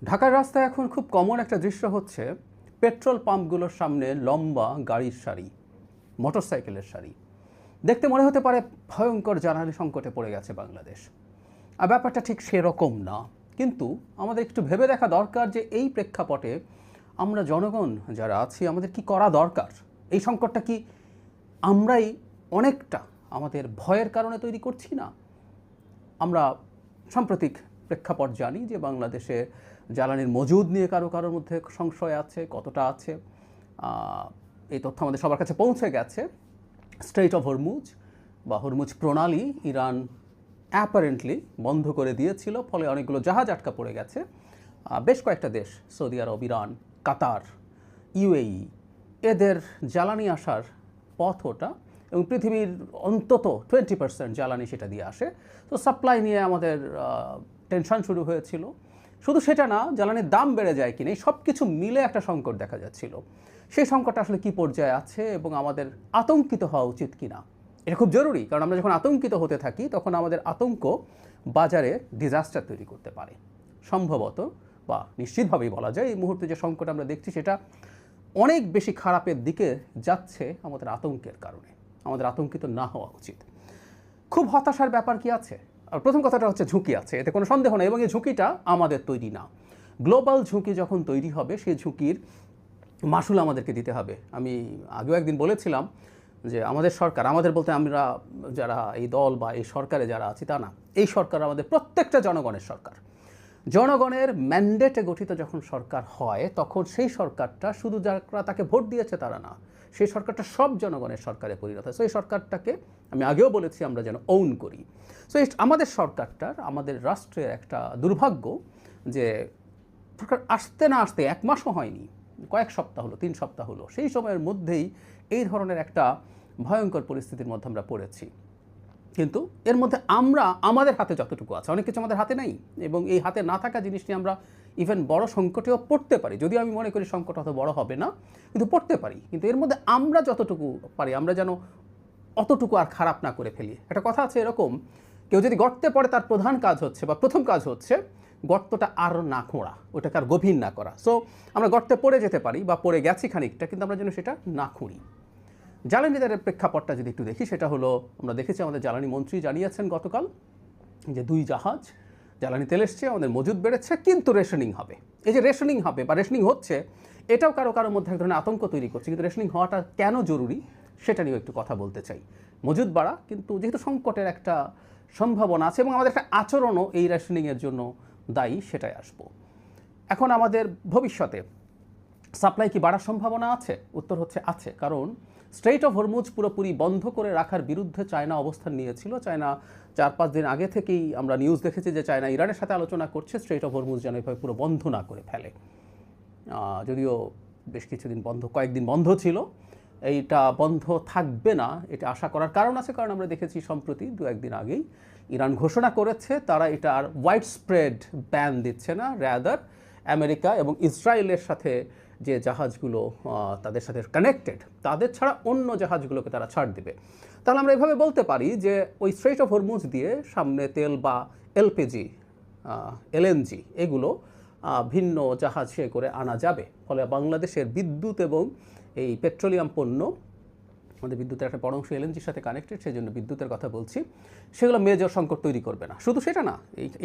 ঢাকার রাস্তায় এখন খুব কমন একটা দৃশ্য হচ্ছে পেট্রোল পাম্পগুলোর সামনে লম্বা গাড়ির সারি, মোটরসাইকেলের সারি। দেখতে মনে হতে পারে ভয়ঙ্কর জ্বালানি সংকটে পড়ে গেছে বাংলাদেশ। আর ব্যাপারটা ঠিক সেরকম না। কিন্তু আমাদের একটু ভেবে দেখা দরকার যে এই প্রেক্ষাপটে আমরা জনগণ যারা আছি আমাদের কি করা দরকার। এই সংকটটা কি আমরাই অনেকটা আমাদের ভয়ের কারণে তৈরি করছি না? আমরা সাম্প্রতিক প্রেক্ষাপট জানি যে বাংলাদেশে জ্বালানির মজুদ নিয়ে কারোর মধ্যে সংশয় আছে, কতটা আছে এই তথ্য আমাদের সবার কাছে পৌঁছে গেছে। স্ট্রেইট অফ হরমুজ বা হরমুজ প্রণালী ইরান অ্যাপারেন্টলি বন্ধ করে দিয়েছিল, ফলে অনেকগুলো জাহাজ আটকা পড়ে গেছে। বেশ কয়েকটা দেশ, সৌদি আরব, ইরান, কাতার, ইউএই, এদের জ্বালানি আসার পথ ওটা, এবং পৃথিবীর অন্তত 20% জ্বালানি সেটা দিয়ে আসে। তো সাপ্লাই নিয়ে আমাদের টেনশন শুরু হয়েছিল। শুধু সেটা না, জ্বালানির দাম বেড়ে যায় কিনা, এই সব কিছু মিলে একটা সংকট দেখা যাচ্ছিল। সেই সংকটটা আসলে কী পর্যায়ে আছে এবং আমাদের আতঙ্কিত হওয়া উচিত কিনা, এটা খুব জরুরি। কারণ আমরা যখন আতঙ্কিত হতে থাকি তখন আমাদের আতঙ্ক বাজারে ডিজাস্টার তৈরি করতে পারে। সম্ভবত বা নিশ্চিতভাবেই বলা যায় এই মুহূর্তে যে সংকট আমরা দেখছি সেটা অনেক বেশি খারাপের দিকে যাচ্ছে আমাদের আতঙ্কের কারণে। আমাদের আতঙ্কিত না হওয়া উচিত। খুব হতাশার ব্যাপার কি আছে? আর প্রথম কথাটা হচ্ছে ঝুঁকি আছে, এতে কোনো সন্দেহ নেই, এবং এই ঝুঁকিটা আমাদের তৈরি না। গ্লোবাল ঝুঁকি যখন তৈরি হবে সেই ঝুঁকির মাসুল আমাদেরকে দিতে হবে। আমি আগেও একদিন বলেছিলাম যে আমাদের সরকার, আমাদের বলতে আমরা যারা এই দল বা এই সরকারে যারা আছি তা না, এই সরকার আমাদের প্রত্যেকটা জনগণের সরকার। জনগণের ম্যান্ডেটে গঠিত যখন সরকার হয় তখন সেই সরকারটা শুধু যারা তাকে ভোট দিয়েছে তারা না, সেই সরকারটা সব জনগণের সরকারে পরিণত হয়। সো এই সরকারটাকে আমি আগেও বলেছি আমরা যেন ওন করি। সো আমাদের সরকারটার, আমাদের রাষ্ট্রের একটা দুর্ভাগ্য যে সরকার আসতে না আসতে 1 মাসও হয়নি, কয়েক সপ্তাহ হলো, 3 সপ্তাহ হলো, সেই সময়ের মধ্যেই এই ধরনের একটা ভয়ঙ্কর পরিস্থিতির মধ্যে আমরা পড়েছি। কিন্তু এর মধ্যে আমরা আমাদের হাতে যতটুকু আছে, অনেক কিছু আমাদের হাতে নেই, এবং এই হাতে না থাকা জিনিসটি আমরা ইভেন বড় সংকটেও পড়তে পারি। যদিও আমি মনে করি সংকট অত বড় হবে না, কিন্তু পড়তে পারি। কিন্তু এর মধ্যে আমরা যতটুকু পারি আমরা যেন অতটুকু আর খারাপ না করে ফেলি। একটা কথা আছে এরকম, কেউ যদি গর্তে পড়ে তার প্রধান কাজ হচ্ছে বা প্রথম কাজ হচ্ছে গর্তটা আর না খোঁড়া, ওটাকে আর গভীর না করা। সো আমরা গর্তে পড়ে যেতে পারি বা পড়ে গেছি খানিকটা, কিন্তু আমরা যেন সেটা না খুঁড়ি। জ্বালানি দরের প্রেক্ষাপটটা যদি একটু দেখি, সেটা হলো আমরা দেখেছি আমাদের জ্বালানি মন্ত্রী জানিয়েছেন গতকাল যে 2 জাহাজ জ্বালানি তেল এসছে, আমাদের মজুদ বেড়েছে, কিন্তু রেশনিং হবে। এই যে রেশনিং হবে বা রেশনিং হচ্ছে, এটাও কারোর মধ্যে এক ধরনের আতঙ্ক তৈরি করছে। কিন্তু রেশনিং হওয়াটা কেন জরুরি সেটা নিয়েও একটু কথা বলতে চাই। মজুদ বাড়া, কিন্তু যেহেতু সংকটের একটা সম্ভাবনা আছে এবং আমাদের একটা আচরণও এই রেশনিংয়ের জন্য দায়ী, সেটাই আসবো। এখন আমাদের ভবিষ্যতে সাপ্লাই কি বাড়ার সম্ভাবনা আছে? উত্তর হচ্ছে আছে। কারণ স্ট্রেইট অফ হরমুজ পুরোপুরি বন্ধ করে রাখার বিরুদ্ধে চায়না অবস্থান নিয়েছিল। চায়না 4-5 দিন আগে থেকেই আমরা নিউজ দেখেছি যে চায়না ইরানের সাথে আলোচনা করছে স্ট্রেইট অফ হরমুজ যেন এভাবে পুরো বন্ধ না করে ফেলে। যদিও বেশ কিছুদিন বন্ধ, কয়েকদিন বন্ধ ছিল, এইটা বন্ধ থাকবে না এটা আশা করার কারণ আছে। কারণ আমরা দেখেছি সম্প্রতি 2-1 দিন আগেই ইরান ঘোষণা করেছে তারা এটা আর ওয়াইড স্প্রেড ব্যান দিচ্ছে না, র্যাদার আমেরিকা এবং ইসরায়েলের সাথে যে জাহাজগুলো তাদের সাথে কানেক্টেড, তাদের ছাড়া অন্য জাহাজগুলোকে তারা ছাড় দেবে। তাহলে আমরা এভাবে বলতে পারি যে ওই স্ট্রেইট অফ হরমুজ দিয়ে সামনে তেল বা এলপিজি, এলএনজি এগুলো ভিন্ন জাহাজে করে আনা যাবে। ফলে বাংলাদেশের বিদ্যুৎ এবং এই পেট্রোলিয়াম পণ্য, আমাদের বিদ্যুতের একটা বড় অংশ এলএনজির সাথে কানেক্টেড, সেই জন্য বিদ্যুতের কথা বলছি, সেগুলো মেজর সংকট তৈরি করবে না। শুধু সেটা না,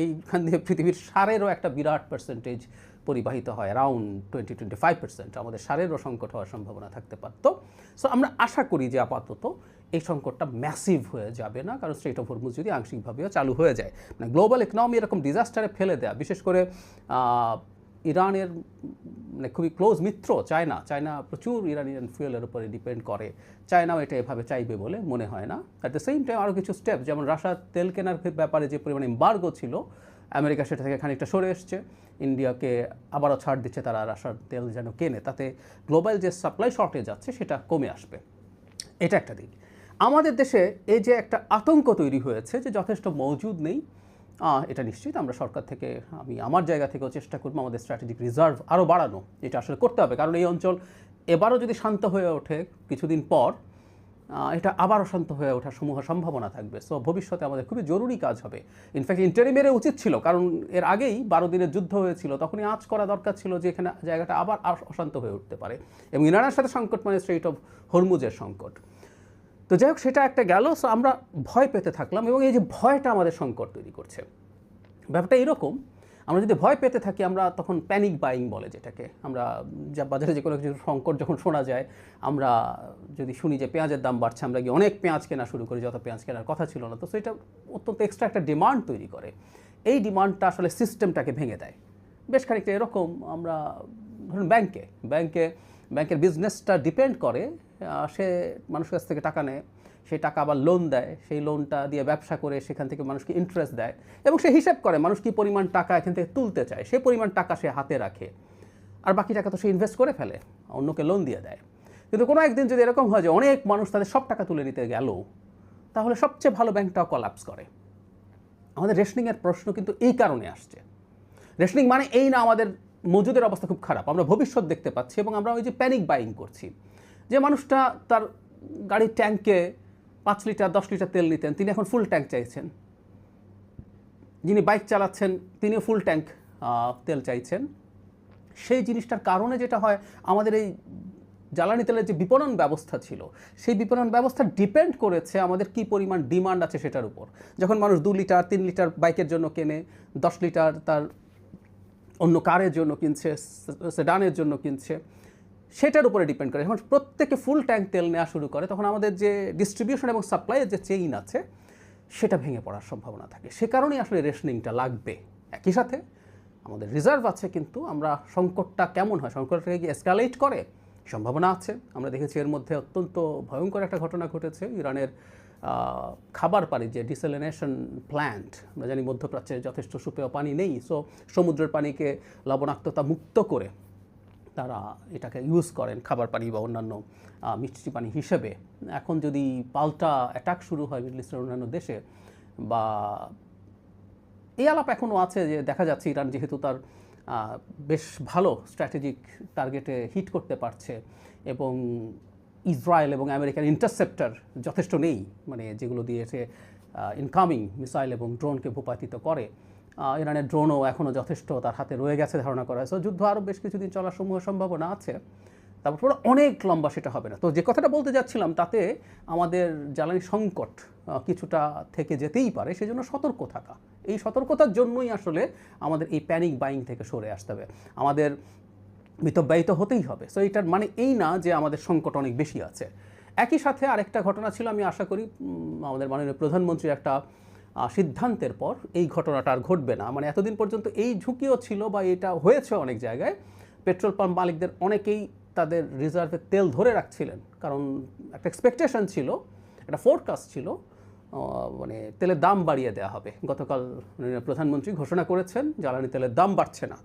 এইখান দিয়ে পৃথিবীর সারেরও একটা বিরাট পার্সেন্টেজ পরিবাহিত হয়, অ্যারাউন্ড 20-25% আমাদের সারেরও সংকট হওয়ার সম্ভাবনা থাকতে পারত। সো আমরা আশা করি যে আপাতত এই সংকটটা ম্যাসিভ হয়ে যাবে না, কারণ স্ট্রেইট অফ হরমুজ যদি আংশিকভাবেও চালু হয়ে যায়, মানে গ্লোবাল ইকোনমি এরকম ডিজাস্টারে ফেলে দেয়া, বিশেষ করে ইরানের মানে খুবই ক্লোজ মিত্র চায়না প্রচুর ইরানিয়ান ফুয়েলের উপরে ডিপেন্ড করে। চায়নাও এটা এভাবে চাইবে বলে মনে হয় না। অ্যাট দ্য সেম টাইম আরও কিছু স্টেপ, যেমন রাশিয়ার তেল কেনার ব্যাপারে যে পরিমাণে এম্বার্গো ছিল, আমেরিকা সেটা থেকে খানিকটা সরে এসছে, ইন্ডিয়াকে আবারও ছাড় দিচ্ছে তারা রাশিয়ার তেল যেন কেনে, তাতে গ্লোবাল যে সাপ্লাই শর্টেজ আছে সেটা কমে আসবে। এটা একটা দিক। আমাদের দেশে এই যে একটা আতঙ্ক তৈরি হয়েছে যে যথেষ্ট মজুদ নেই, এটা নিশ্চিত আমরা সরকার থেকে, আমি আমার জায়গা থেকেও চেষ্টা করবো আমাদের স্ট্র্যাটেজিক রিজার্ভ আরও বাড়ানো। এটা আসলে করতে হবে, কারণ এই অঞ্চল এবারও যদি শান্ত হয়ে ওঠে কিছুদিন পর, এটা আবার অশান্ত হয়ে ওঠার সমূহ সম্ভাবনা থাকবে। সো ভবিষ্যতে আমাদের খুবই জরুরি কাজ হবে। ইনফ্যাক্ট ইন্টারিমের উচিত ছিল, কারণ এর আগেই 12 দিনের যুদ্ধ হয়েছিল, তখনই আঁচ করা দরকার ছিল যে এখানে জায়গাটা আবার অশান্ত হয়ে উঠতে পারে। এবং ইরানের সাথে সংকট মানে স্ট্রেইট অফ হরমুজের সংকট। তো যাই হোক, সেটা একটা গেল। সো আমরা ভয় পেতে থাকলাম, এবং এই যে ভয়টা আমাদের সংকট তৈরি করছে। ব্যাপারটা এরকম, আমরা যদি ভয় পেতে থাকি, আমরা তখন প্যানিক বাইং বলে যেটাকে, আমরা যা বাজারে যে কোনো কিছু সংকট যখন শোনা যায়, আমরা যদি শুনি যে পেঁয়াজের দাম বাড়ছে, আমরা গিয়ে অনেক পেঁয়াজ কেনা শুরু করি, যত পেঁয়াজ কেনার কথা ছিল না। তো সেটা অত্যন্ত এক্সট্রা একটা ডিমান্ড তৈরি করে। এই ডিমান্ডটা আসলে সিস্টেমটাকে ভেঙে দেয়। বেশ খানিকটা এরকম, আমরা ধরুন ব্যাংকের বিজনেসটা ডিপেন্ড করে, সে মানুষের কাছ থেকে টাকা নেয়, সেই টাকা আবার লোন দেয়, সেই লোনটা দিয়ে ব্যবসা করে সেখান থেকে মানুষকে ইন্টারেস্ট দেয়, এবং সে হিসাব করে মানুষ কী পরিমাণ টাকা এখান থেকে তুলতে চায়, সেই পরিমাণ টাকা সে হাতে রাখে, আর বাকি টাকা তো সে ইনভেস্ট করে ফেলে, অন্যকে লোন দিয়ে দেয়। কিন্তু কোনো একদিন যদি এরকম হয় যে অনেক মানুষ তাদের সব টাকা তুলে নিতে গেল, তাহলে সবচেয়ে ভালো ব্যাংকটাও কলাপস করে। আমাদের রেশনিংয়ের প্রশ্ন কিন্তু এই কারণে আসছে। রেশনিং মানে এই না আমাদের মজুদের অবস্থা খুব খারাপ, আমরা ভবিষ্যৎ দেখতে পাচ্ছি, এবং আমরা ওই যে প্যানিক বাইং করছি। যে মানুষটা তার গাড়ির ট্যাঙ্কে 5 লিটার 10 লিটার তেল নিতেন, তিনি এখন ফুল ট্যাঙ্ক চাইছেন। যিনি বাইক চালাচ্ছেন তিনিও ফুল ট্যাঙ্ক তেল চাইছেন। সেই জিনিসটার কারণে যেটা হয়, আমাদের এই জ্বালানি তেলের যে বিপণন ব্যবস্থা ছিল, সেই বিপণন ব্যবস্থা ডিপেন্ড করেছে আমাদের কী পরিমাণ ডিমান্ড আছে সেটার উপর। যখন মানুষ 2 লিটার 3 লিটার বাইকের জন্য কেনে, 10 লিটার তার অন্য কারের জন্য কিনছে, সেডানের জন্য কিনছে, সেটার উপরে ডিপেন্ড করে। যখন প্রত্যেকে ফুল ট্যাঙ্ক তেল নেওয়া শুরু করে, তখন আমাদের যে ডিস্ট্রিবিউশন এবং সাপ্লাইয়ের যে চেইন আছে, সেটা ভেঙে পড়ার সম্ভাবনা থাকে। সে কারণেই আসলে রেশনিংটা লাগবে। একই সাথে আমাদের রিজার্ভ আছে, কিন্তু আমরা সংকটটা কেমন হয়, সংকটটাকে কি এসকালেট করে, সম্ভাবনা আছে। আমরা দেখেছি এর মধ্যে অত্যন্ত ভয়ঙ্কর একটা ঘটনা ঘটেছে। ইরানের খাবার পানি যে ডিসেলিনেশন প্ল্যান্ট, আমরা জানি মধ্যপ্রাচ্যে যথেষ্ট সুপেয় পানি নেই, সো সমুদ্রের পানিকে লবণাক্ততা মুক্ত করে তারা এটাকে ইউজ করেন খাবার পানি বা অন্যান্য মিষ্টি পানি হিসেবে। এখন যদি পাল্টা অ্যাটাক শুরু হয় মিডল ইস্টের অন্যান্য দেশে, বা এই আলাপ এখনও আছে যে দেখা যাচ্ছে ইরান যেহেতু তার বেশ ভালো স্ট্র্যাটেজিক টার্গেটে হিট করতে পারছে, এবং ইসরায়েল এবং আমেরিকান ইন্টারসেপ্টার যথেষ্ট নেই, মানে যেগুলো দিয়েছে ইনকামিং মিসাইল এবং ড্রোনকে ভূপাতিত করে। ইরানের ড্রোনও এখনও যথেষ্ট তার হাতে রয়ে গেছে ধারণা করা হয়। সো যুদ্ধ আরও বেশ কিছুদিন চলার সমূহ সম্ভাবনা আছে, তারপর অনেক লম্বা সেটা হবে না। তো যে কথাটা বলতে যাচ্ছিলাম, তাতে আমাদের জ্বালানি সংকট কিছুটা থেকে যেতেই পারে, সেজন্য সতর্ক থাকা। এই সতর্কতার জন্যই আসলে আমাদের এই প্যানিক বাইং থেকে সরে আসতে হবে, আমাদের মিতব্যয়িত হতেই হবে। সো এটার মানে এই না যে আমাদের সংকট অনেক বেশি আছে। একই সাথে আরেকটা ঘটনা ছিল, আমি আশা করি আমাদের মাননীয় প্রধানমন্ত্রীর একটা সিদ্ধান্তের পর এই ঘটনাটা আর ঘটবে না। মানে এতদিন পর্যন্ত এই ঝুঁকিও ছিল, বা এটা হয়েছে অনেক জায়গায়, পেট্রোল পাম্প মালিকদের অনেকেই তাদের রিজার্ভে তেল ধরে রাখছিলেন, কারণ একটা এক্সপেকটেশন ছিল, একটা ফোরকাস্ট ছিল, মানে তেলের দাম বাড়িয়ে দেওয়া হবে। গতকাল প্রধানমন্ত্রী ঘোষণা করেছেন জ্বালানি তেলের দাম বাড়ছে না,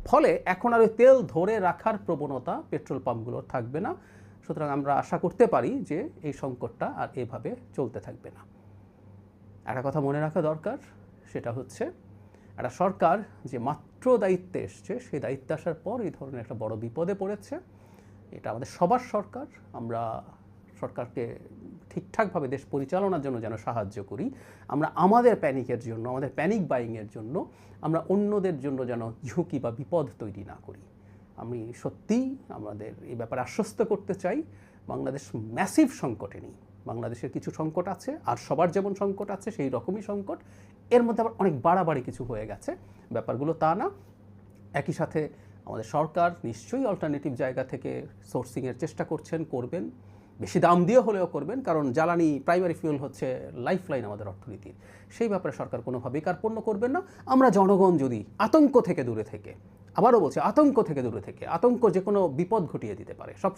ফলে এখন আর ওই তেল ধরে রাখার প্রবণতা পেট্রোল পাম্পগুলোর থাকবে না। সুতরাং আমরা আশা করতে পারি যে এই সংকটটা আর এভাবে চলতে থাকবে না। একটা কথা মনে রাখা দরকার, সেটা হচ্ছে একটা সরকার যে মাত্র দায়িত্বে এসছে, সেই দায়িত্বে আসার পর এই ধরনের একটা বড় বিপদে পড়েছে। এটা আমাদের সবার সরকার, আমরা সরকারকে ঠিকঠাকভাবে দেশ পরিচালনার জন্য যেন সাহায্য করি, আমরা আমাদের প্যানিকের জন্য, আমাদের প্যানিক বাইংয়ের জন্য আমরা অন্যদের জন্য যেন ঝুঁকি বা বিপদ তৈরি না করি। আমি সত্যিই আমাদের এই ব্যাপারে আশ্বস্ত করতে চাই, বাংলাদেশ ম্যাসিভ সংকটে নেই। বাংলাদেশের কিছু সংকট আছে, আর সবার যেমন সংকট আছে সেই রকমই সংকট, এর মধ্যে আবার অনেক বাড়াবাড়ি কিছু হয়ে গেছে, ব্যাপারগুলো তা না। একই সাথে আমাদের সরকার নিশ্চয়ই অল্টারনেটিভ জায়গা থেকে সোর্সিংয়ের চেষ্টা করবেন, বেশি দাম দিয়ে হলেও করবেন, কারণ জ্বালানি প্রাইমারি ফুয়েল হচ্ছে লাইফলাইন আমাদের অর্থনীতির। সেই ব্যাপারে সরকার কোনোভাবেই কার্পণ্য করবেন না। আমরা জনগণ যদি আতঙ্ক থেকে দূরে থেকে, আবারও বলছি আতঙ্ক থেকে দূরে থেকে, আতঙ্ক যে কোনো বিপদ ঘটিয়ে দিতে পারে, সব